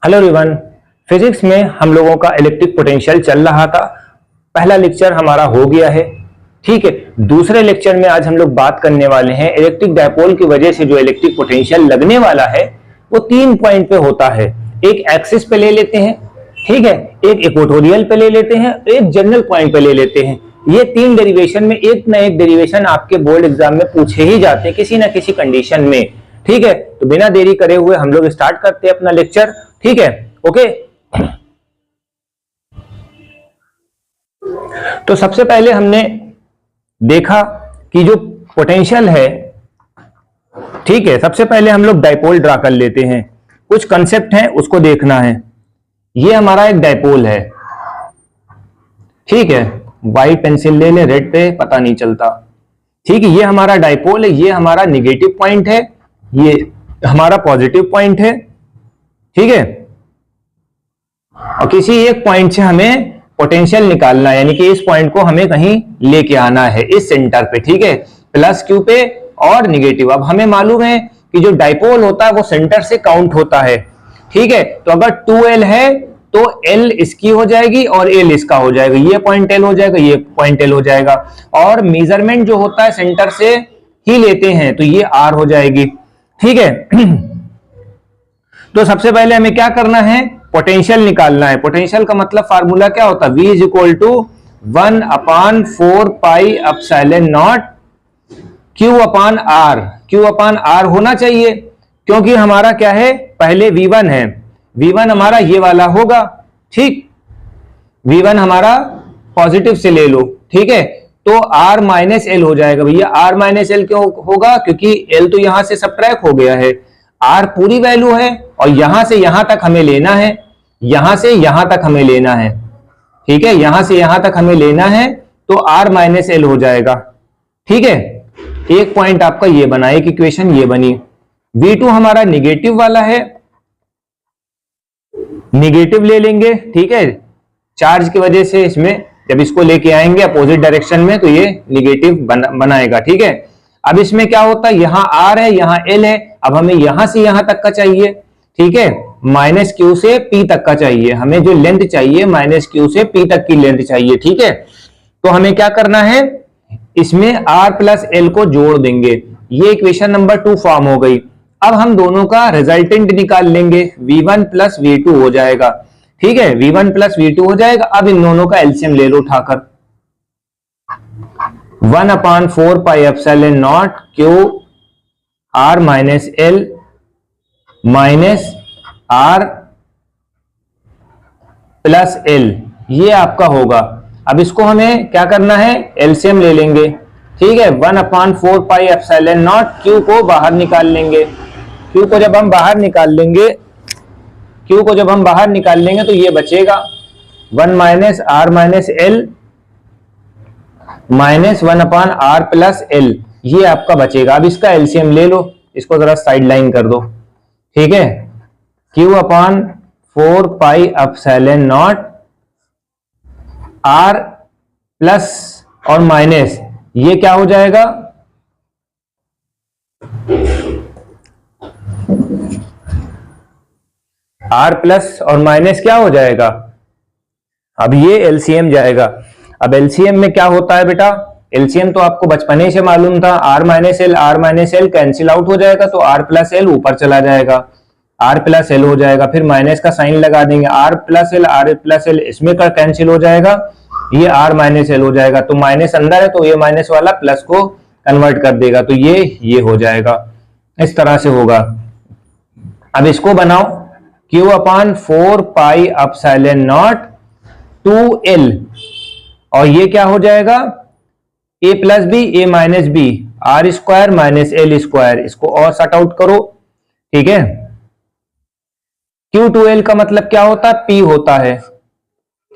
Hello everyone, physics में हम लोगों का इलेक्ट्रिक पोटेंशियल चल रहा था। पहला लेक्चर हमारा हो गया है, ठीक है। दूसरे लेक्चर में आज हम लोग बात करने वाले हैं इलेक्ट्रिक डायपोल की वजह से जो इलेक्ट्रिक पोटेंशियल लगने वाला है वो 3 पॉइंट पे होता है। एक एक्सिस पे ले लेते हैं, ठीक है, एक इक्वेटोरियल पे ले लेते हैं, एक जनरल पॉइंट पे ले लेते हैं। ये 3 डेरिवेशन में एक ना एक डेरिवेशन आपके बोर्ड एग्जाम में पूछे ही जाते हैं किसी ना किसी कंडीशन में, ठीक है। तो बिना देरी करे हुए हम लोग स्टार्ट करते हैं अपना लेक्चर, ठीक है, ओके। तो सबसे पहले हमने देखा कि जो पोटेंशियल है, ठीक है, सबसे पहले हम लोग डायपोल ड्रा कर लेते हैं। कुछ कंसेप्ट है उसको देखना है। ये हमारा एक डायपोल है, ठीक है। व्हाइट पेंसिल ले ले, रेड पे पता नहीं चलता, ठीक है। ये हमारा डायपोल है, ये हमारा निगेटिव पॉइंट है, ये हमारा पॉजिटिव पॉइंट है, ठीक है। और किसी एक पॉइंट से हमें पोटेंशियल निकालना है, यानी कि इस पॉइंट को हमें कहीं लेके आना है इस सेंटर पे, ठीक है, प्लस क्यू पे और निगेटिव। अब हमें मालूम है कि जो डायपोल होता है वो सेंटर से काउंट होता है, ठीक है। तो अगर 2L है तो L इसकी हो जाएगी और L इसका हो जाएगा, ये पॉइंट L हो जाएगा, ये पॉइंट L हो जाएगा। और मेजरमेंट जो होता है सेंटर से ही लेते हैं, तो ये R हो जाएगी, ठीक है। तो सबसे पहले हमें क्या करना है, पोटेंशियल निकालना है। पोटेंशियल का मतलब फार्मूला क्या होता है, V is equal to 1/4 pi epsilon nought Q upon R। Q upon R होना चाहिए क्योंकि हमारा क्या है, पहले V1 है, V1 हमारा ये वाला होगा, ठीक। V1 हमारा पॉजिटिव से ले लो, ठीक है। तो R माइनस L हो जाएगा। भैया R माइनस L क्यों होगा, क्योंकि L तो यहां से सबट्रैक्ट हो गया है। R पूरी वैल्यू है और यहां से यहां तक हमें लेना है, यहां से यहां तक हमें लेना है, ठीक है। यहां से यहां तक हमें लेना है तो R माइनस L हो जाएगा, ठीक है। एक पॉइंट आपका ये बना, एक इक्वेशन ये बनी। V2 हमारा निगेटिव वाला है, निगेटिव ले लेंगे, ठीक है। चार्ज की वजह से इसमें जब इसको लेके आएंगे अपोजिट डायरेक्शन में तो ये निगेटिव बनाएगा, ठीक है। अब इसमें क्या होता है, यहां R है, यहां L है। अब हमें यहां से यहां तक का चाहिए, ठीक है, माइनस Q से P तक का चाहिए। हमें जो लेंथ चाहिए माइनस Q से P तक की लेंथ चाहिए, ठीक है। तो हमें क्या करना है, इसमें R प्लस L को जोड़ देंगे। ये इक्वेशन नंबर 2 फॉर्म हो गई। अब हम दोनों का रिजल्टेंट निकाल लेंगे, V1 प्लस V2 हो जाएगा, ठीक है। V1 प्लस V2 हो जाएगा। अब इन दोनों का एलसीएम ले लो उठाकर, 1/4 pi epsilon nought Q R minus L minus R plus L, ये आपका होगा। अब इसको हमें क्या करना है, एलसीएम ले लेंगे, ठीक है। 1/4 पाई एप्सिलॉन नॉट Q को बाहर निकाल लेंगे। Q को जब हम बाहर निकाल लेंगे, Q को जब हम बाहर निकाल लेंगे तो ये बचेगा 1 minus R minus L minus 1/R plus L, ये आपका बचेगा। अब इसका एलसीएम ले लो, इसको जरा साइड लाइन कर दो, ठीक है। Q/4 pi epsilon not R plus और माइनस, ये क्या हो जाएगा, R प्लस और माइनस क्या हो जाएगा, अब ये एलसीएम जाएगा। अब एलसीएम में क्या होता है बेटा, एलसीएम तो आपको बचपने से मालूम था, R minus L cancel out हो जाएगा तो R प्लस एल ऊपर चला जाएगा, R प्लस एल हो जाएगा। फिर माइनस का साइन लगा देंगे, R प्लस एल इसमें का कैंसिल हो जाएगा, ये R माइनस एल हो जाएगा। तो माइनस अंदर है तो ये माइनस वाला प्लस को कन्वर्ट कर देगा, तो ये हो जाएगा, इस तरह से होगा। अब इसको बनाओ, Q/4 pi epsilon not 2L, और ये क्या हो जाएगा, A plus B A minus B, R square minus L square, इसको और सॉर्ट आउट करो, ठीक है। Q2L का मतलब क्या होता है, P होता है,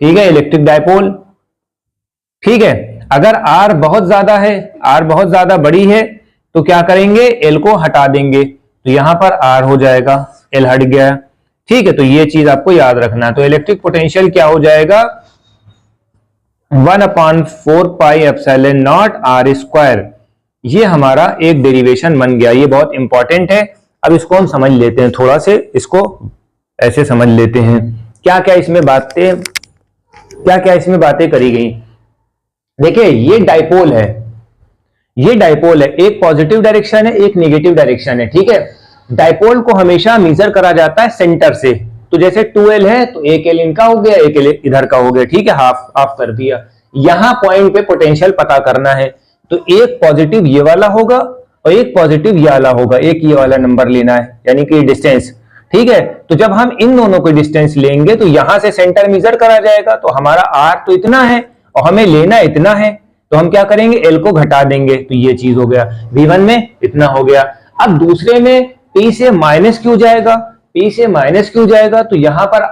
ठीक है, इलेक्ट्रिक डायपोल, ठीक है। अगर R बहुत ज्यादा है, R बहुत ज्यादा बड़ी है तो क्या करेंगे, L को हटा देंगे, तो यहां पर R हो जाएगा, L हट गया, ठीक है। तो ये चीज आपको याद रखना है। तो इलेक्ट्रिक पोटेंशियल क्या हो जाएगा, 1/4 pi epsilon not R square, ये हमारा एक डेरिवेशन बन गया। ये बहुत इंपॉर्टेंट है। अब इसको हम समझ लेते हैं थोड़ा से, इसको ऐसे समझ लेते हैं क्या क्या इसमें बातें करी गई। देखिए ये डाइपोल है, एक पॉजिटिव डायरेक्शन है, एक नेगेटिव डायरेक्शन है, ठीक है। डाइपोल को हमेशा मेजर करा जाता है सेंटर से, तो जैसे 2L है तो एक L इनका हो गया, एक L इधर का हो गया, ठीक है, हाफ हाफ कर दिया। यहां पॉइंट पे पोटेंशियल पता करना है, तो एक पॉजिटिव ये वाला होगा और एक पॉजिटिव ये वाला होगा, एक ये वाला नंबर लेना है, यानी कि डिस्टेंस, ठीक है। तो जब हम इन दोनों को डिस्टेंस लेंगे तो यहां से सेंटर मेजर करा जाएगा, तो हमारा R तो इतना है और हमें लेना इतना है, तो हम क्या करेंगे, L को घटा देंगे, तो ये चीज हो गया। V1 में इतना हो गया। अब दूसरे में P से माइनस Q जाएगा, तो यहां पर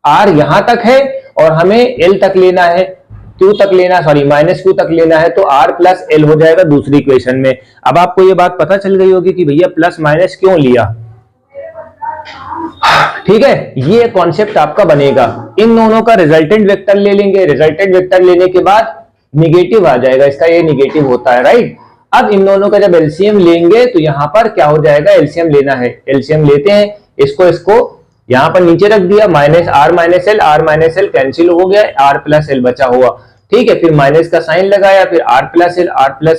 R यहां तक है और हमें L तक लेना है, माइनस Q तक लेना है, तो R प्लस L हो जाएगा दूसरी इक्वेशन में। अब आपको ये बात पता चल गई होगी कि भैया प्लस माइनस क्यों लिया, ठीक है। ये कॉन्सेप्ट आपका बनेगा। इन दोनों का रिजल्टेंट वेक्टर ले लेंगे, रिजल्टेंट वेक्टर लेने के बाद निगेटिव आ जाएगा, इसका ये निगेटिव होता है, राइट। अब इन दोनों का जब एलसीएम लेंगे तो यहां पर क्या हो जाएगा, एलसीएम लेना है, एलसीएम लेते हैं, इसको यहां पर नीचे रख दिया, minus R minus L cancel हो गया, आर प्लस एल बचा हुआ, ठीक है। फिर माइनस का साइन लगाया, फिर R plus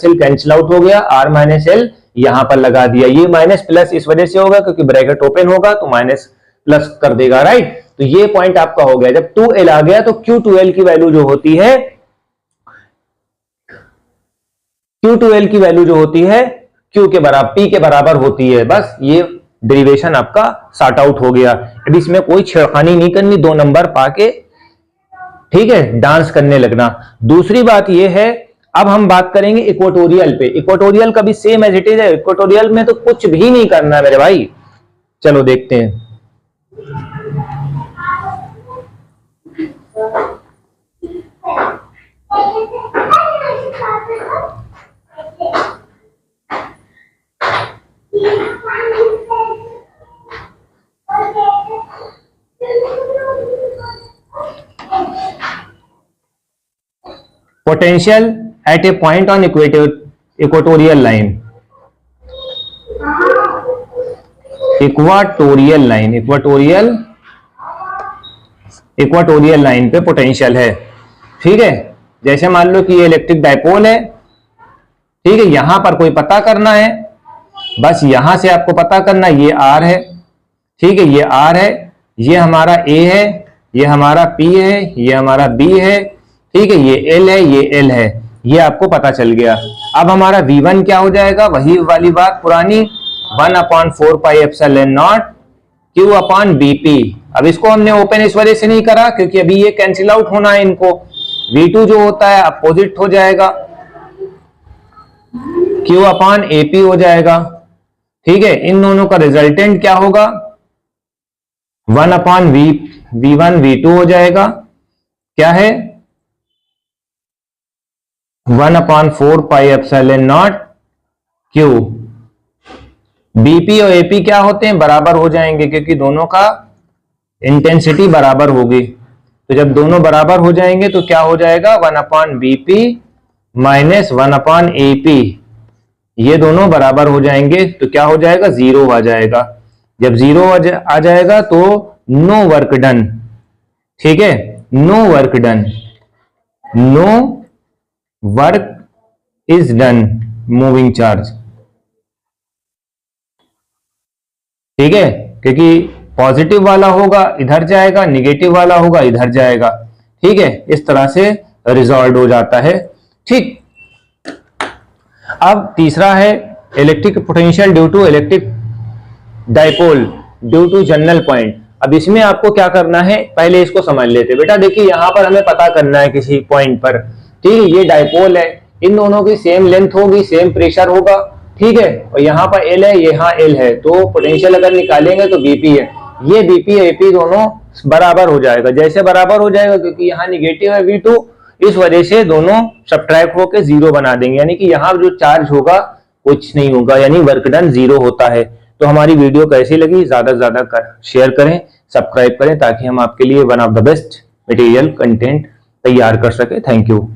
L cancel out हो गया, आर माइनस एल यहां पर लगा दिया। ये माइनस प्लस इस वजह से होगा क्योंकि ब्रैकेट ओपन होगा तो माइनस प्लस कर देगा, राइट। तो ये पॉइंट आपका हो गया। जब 2L आ गया तो Q2L की वैल्यू जो होती है, Q2L की वैल्यू जो होती है Q के बराबर, P के बराबर होती है। बस ये डेरिवेशन आपका सॉर्ट आउट हो गया। अब इसमें कोई छेड़खानी नहीं करनी, 2 नंबर पाके, ठीक है, डांस करने लगना। दूसरी बात ये है, अब हम बात करेंगे इक्वेटोरियल पे। इक्वेटोरियल का भी सेम एज इट इज है, इक्वेटोरियल में तो कुछ भी नहीं करना मेरे भाई। चलो देखते हैं। Potential at a point on equatorial line, equatorial line पे पोटेंशियल है, ठीक है। जैसे मान लो कि ये इलेक्ट्रिक डाइपोल है, ठीक है, यहां पर कोई पता करना है, बस यहां से आपको पता करना, ये R है, ठीक है, ये R है, ये हमारा A है, ये हमारा P है, ये हमारा B है, ठीक है, ये L है, ये L है, ये आपको पता चल गया। अब हमारा V1 क्या हो जाएगा, वही वाली बात पुरानी, 1/4 pi epsilon nought Q upon BP। अब इसको हमने ओपन इस वजह से नहीं करा क्योंकि अभी ये कैंसिल आउट होना है इनको, V2 जो होता है अपोजिट हो जाएगा, Q अपॉन AP हो जाएगा, ठीक है। इन दोनों का रिजल्टेंट क्या होगा, 1/V1 V2 हो जाएगा, क्या है, 1/4 pi epsilon nought Q। BP और AP क्या होते हैं, बराबर हो जाएंगे क्योंकि दोनों का इंटेंसिटी बराबर होगी। तो जब दोनों बराबर हो जाएंगे तो क्या हो जाएगा, 1/BP माइनस 1/AP, ये दोनों बराबर हो जाएंगे तो क्या हो जाएगा, 0 आ जाएगा। जब 0 आ जाएगा तो नो वर्क डन, ठीक है, no work done, no work is done moving charge, ठीक है, क्योंकि पॉजिटिव वाला होगा इधर जाएगा, नेगेटिव वाला होगा इधर जाएगा, ठीक है। इस तरह से रिजॉल्व हो जाता है, ठीक। अब तीसरा है electric potential due to electric dipole due to general point. अब इसमें आपको क्या करना है, पहले इसको समझ लेते बेटा। देखिए यहां पर हमें पता करना है किसी पॉइंट पर, ठीक है, ये डाइपोल है, इन दोनों की सेम लेंथ होगी, सेम प्रेशर होगा, ठीक है, और यहाँ पर L है, यहाँ L है, तो पोटेंशियल अगर निकालेंगे तो BP है, ये BP AP दोनों बराबर हो जाएगा। जैसे बराबर हो जाएगा क्योंकि यहाँ निगेटिव है V2, इस वजह से दोनों सब्ट्रैक्ट होकर 0 बना देंगे, यानी कि यहाँ जो चार्ज होगा कुछ नहीं होगा, यानी वर्क डन 0 होता है। तो हमारी वीडियो कैसी लगी, ज्यादा से ज्यादा शेयर करें, सब्सक्राइब करें, ताकि हम आपके लिए one of the best material content तैयार कर सके। Thank you.